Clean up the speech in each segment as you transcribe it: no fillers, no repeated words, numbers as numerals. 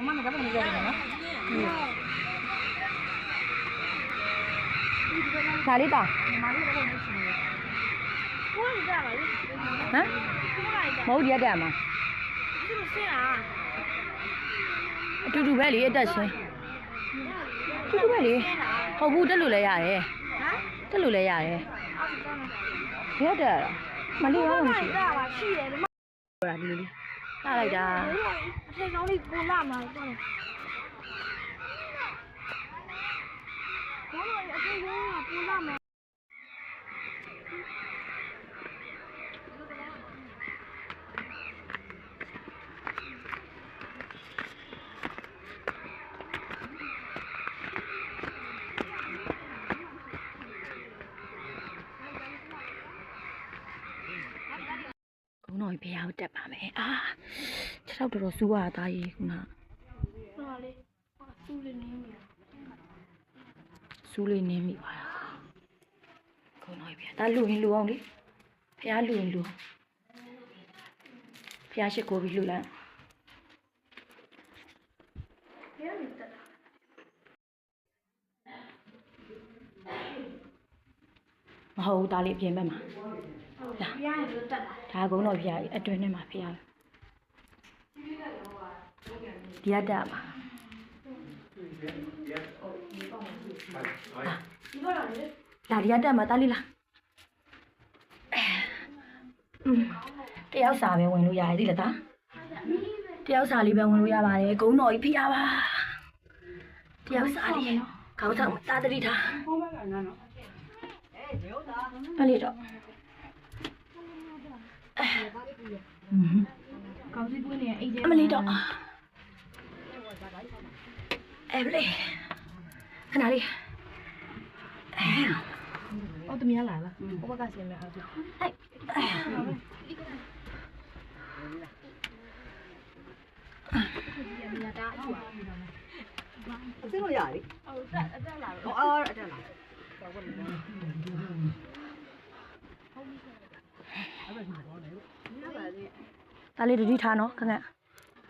妈那个不能叫什么？哪里的？嗯？冇嘢嘅嘛？တူတူပဲလေအတက်ချင်းတူတူပဲလေဟုတ်ဘူးတက်လို့လည်းရတယ်တက်လို့လည်းရတယ်ဘယ်တက်ရမလေးရောမရှိဘူးရှိတယ်ဒီမှာဒီလိုလေးထားလိုက်တာအထက်ကောင်းလေးကိုလာမှာတော့ဘာလို့အထက်ကောင်းကကိုလာမှာနော်ဘယ်ရောက်တက်ပါမယ်အာခြေထောက်တော်တော်စူးရတာကြီးခုနဟောလေစူးလေးနင်းမိပါလားခုနော်ဗျာဒါလူရင်လူအောင်လေဖះလူရင်လူဖះရှိကိုပြီးလူလိုက်မဟုတ်ဘူးဒါလေးပြင်မဲ့မှာလာဖះရလို့တက်လာဒါကုန်းတော်ဖះအတွင်းထဲမှာဖះဒီရတက်ပါလာဒီရတက်မှာတားလေးလားတယောက်စာပဲဝင်လို့ရတယ်သိလားသားတယောက်စာလေးပဲဝင်လို့ရပါတယ်ကုန်းတော်ကြီးဖះပါတယောက်စာလေးခေါင်းဆောင်တာတတိထားအဲ့လေတော့ကောင်းစီပွေးနေအိတ်ထဲအမလေးတော့အဲ့လေခဏလေးအော်တမရလာလားဘဘကဆင်းမဲ့အောင်ဟဲ့ဆင်းလို့ရပြီအော်တက်လာတော့အော်တက်လာဒါလေးတတိထားနော်ခဏ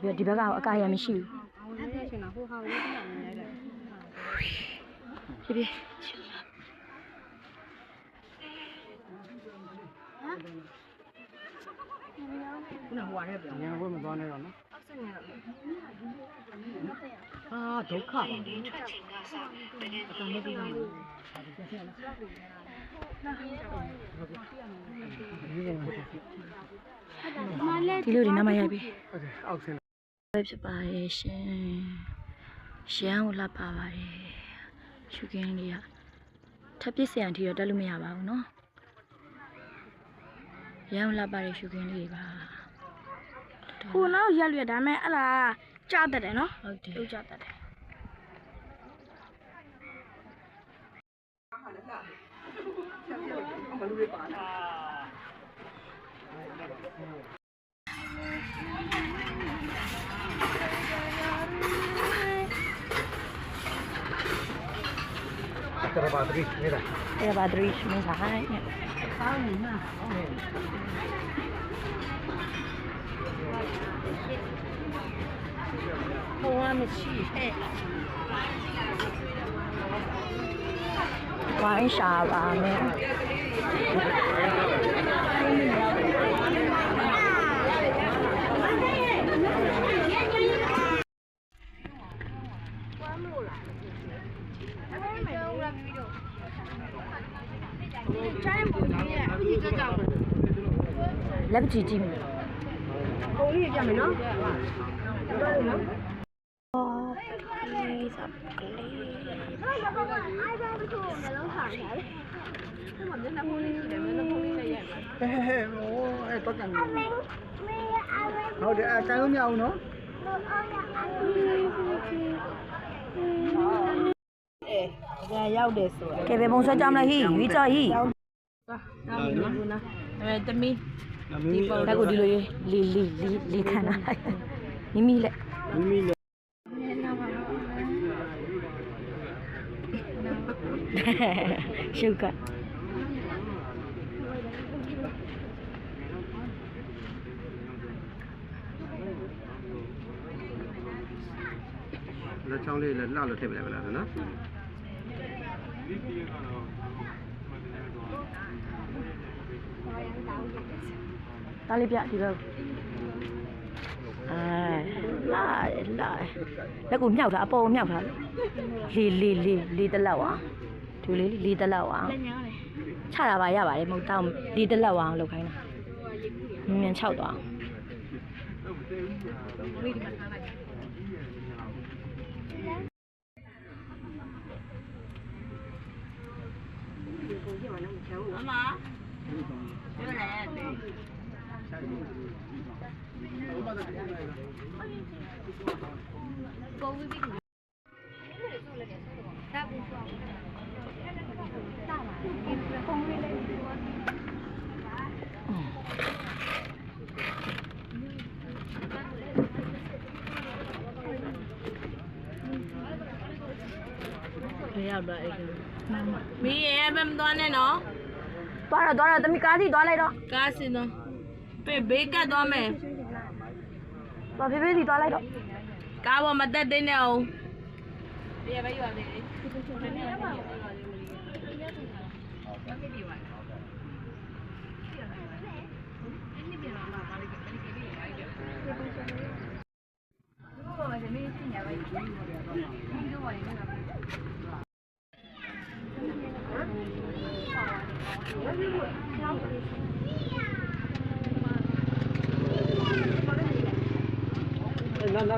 ပြီးဒီဘက်ကအကာရမရှိဘူးဖြည်းဖြည်းခုနဟိုရပြန်ငါဘယ်မှာသွားနေတော့နော်အာဒုက္ခပါအတန်လေးပြီးတော့ဒီလိုဒီနားမရိုက်ပြီအောက်ဆင်းပဲဖြစ်ပါရဲ့ရှင်ရှမ်းကိုလှပ်ပါပါတယ်ရှုခင်းလေးကထပ်ပစ်စရန်ထီတော့တက်လို့မရပါဘူးเนาะရမ်းလှပ်ပါတဲ့ရှုခင်းလေးပါဟိုနောက်ရက်ရွက်ဒါမဲ့အဲ့ဒါကြားတတ်တယ်เนาะဟုတ်တယ်ကြားတတ်တယ်မလူတွေပါလားTerbatri, mira. Terbatri, mira. Ay, na. Hoa mà chi hết. Quái xà bà mẹ. Lắp chỉ chim. Cô đi cho mày nó. Thôi để ăn với nhau nữa. Ra dao để sửa. Cái về bông xoay trong này hi, vi cho hi. Tami. Ta có đi lôi li khăn à? Mimi lại. Mimi lại. Sugar. လက်ချောင်းလေးလည်းလှလို့ထည့်ပြလိုက်ပါလားနော် ဒါလေးပြဒီဘက်လာလက်ကိုမြောက်တာအပေါ်မြောက်တာလေးတလောက်အောင်ဒီလေးတလောက်အောင်ချတာပါရပါတယ်မဟုတ်တော့လေးတလောက်အောင်လုပ်ခိုင်းတာမြန်ချောက်သွားရောက်တော့အဲ့မီးရဲ့ဘယ်မသွားနဲ့နော်သွားတော့တမီကားစီသွားလိုက်တော့ကားစီတော့ဘေးကတ်သွားမယ်သွားဖေးဖေးစီသွားလိုက်တော့ကားပေါ်မတက်သိနေအောင်ဒီပဲယူရတယ်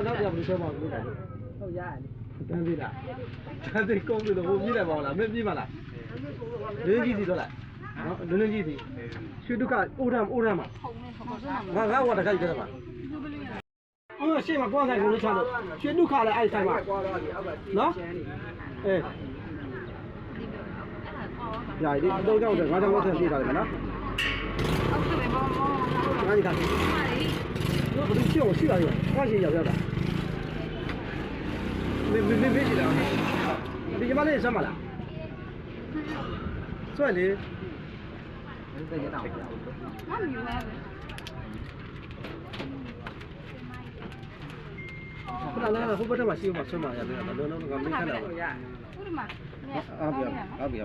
နောက်ပြန်ပြီးဆွဲပါဦးဟုတ်ရတယ်တန်းသေးလားတန်းသေးကုန်းလို့ဟိုမြည်တယ်ပေါ့လားမင်းမြည်ပါလားလင်းကြီးစီတော့လားနော်လင်းကြီးစီရွှေဒုက္ခအိုးရမ်းမှာငါဝတ်တခိုက်ကြတယ်ပါရှေ့မှာကွာဆိုင်ကိုလို့ချလို့ရွှေဒုက္ခလည်းအဲ့ဆိုင်မှာနော်အေးညာဒီတော့ကြောက်တယ်ငါကြောင့်ဆက်ပြေးတာလေနော်ငါဒီခါဘယ်လိုရှိတာလဲကွာရှိရောက်တာမင်းရှိတာဒီကမလေးစမ်းမလားဆွဲလေခဏလာဟိုဘက်မှာရှိမှဆွဲမှာရတယ်လောလောကမင်းခဏလာဟုတ်တယ်မှာအားပြ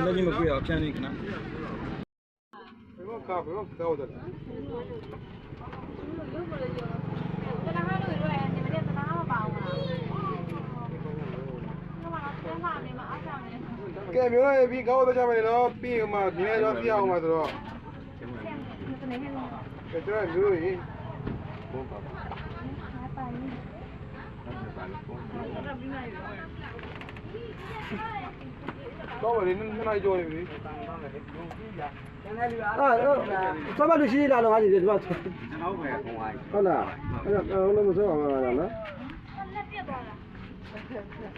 လက်ကြီးမကွေးအောင်ဖြန်းနေခဏဘယ်တော့ကောက်တယ်ကဲမျိုးလေးပြီးကောက်တော့ကြမယ်နော်ပြီးမှဒီနေ့တော့ပြအောင်ပါဆိုတော့ကဲကျွန်တော်မျိုးလေးတော့လေနည်းနည်းကြောနေပြီဆောမလူရှိလာတော့ဟာဒီဒီမှာဟုတ်လားအဲ့တော့လုံးမစောပါဘူးနော်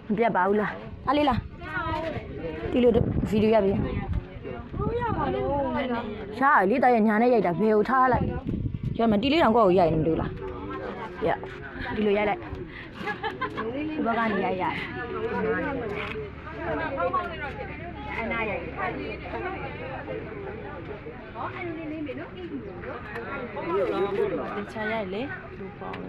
မပြတ်ပါဘူးလားအားလေးလားဒီလိုဗီဒီယိုရပြီရှားလေးတရညာနဲ့ရိုက်တာဘယ်ကိုထားလိုက်ရမတီလေးတောင်ကောက်ကိုရိုက်နေမလို့လားပြဒီလိုရိုက်လိုက်ဒီဘက်ကနေရိုက်ရတယ်အနာရိုက်ချာရိုက်လေလူပေါင်း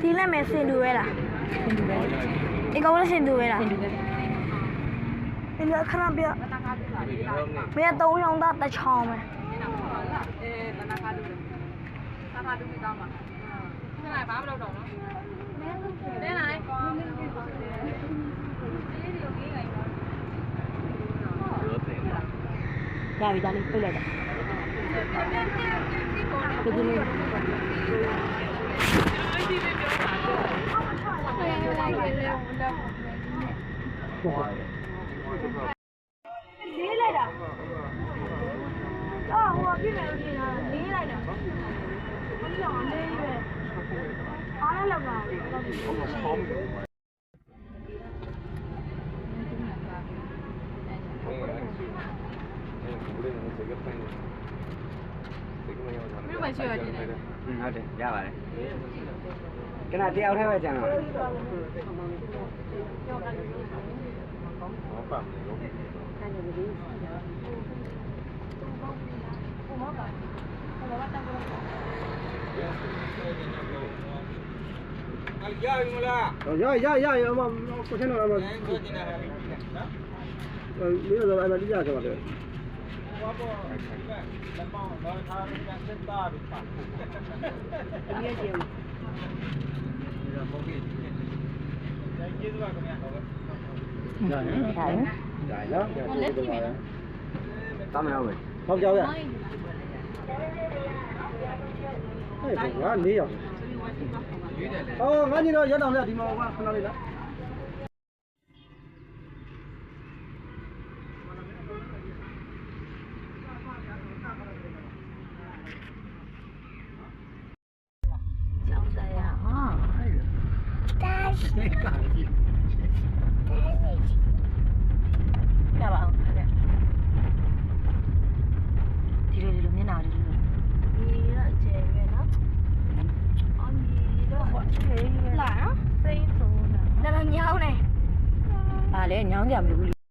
ဒီလက်မဲ့ဆင်တူပဲလားဆင်တူပဲဒီကောင်လည်းဆင်တူပဲလားဆင်တူပဲဒီလက်ခဏပြမင်း3ရောင်းသားတစ်ချောင်းပဲတနာခါတူမီကောင်းပါခဏဘာမလုပ်တော့နော်လဲလိုက်ရပြီဒါလေးပြလိုက်တာဒီလိုလေးလေးလိုက်တာဟိုပြည့်မယ်လို့ထင်တာလေးလိုက်တာမပြောင်းလေးပဲအားလည်းလောက်ပါမင်းမရှိရ ပဲတင်တယ် ဟုတ်တယ်ရပါတယ်ခဏတယောက်ထဲပဲကျန်တော့ ရရအမကိုချင်းတော့အမလေးတော့အမလေးရကြပါလေ ရတယ် ဒါနော်လက်ကြည့်မယ် တမ်းမဟုတ်ပဲ ဟောက်ကြောက်ရဟဲ့ဘာနေရောက်အော်ငါညီတော့ရတော့မြဒီမှာခဏလေးလား ကျောင်းဆိုင်ရဟာအဲ့လိုပြပါအောင်အဲ့ဒီလိုမျက်နှာလေးလိုဒီတော့ကျဲပဲနော်အော်ဒီတော့လာနော်စိတ်ဆိုးတာလည်းညောင်းနေပါလေညောင်းကြမလို့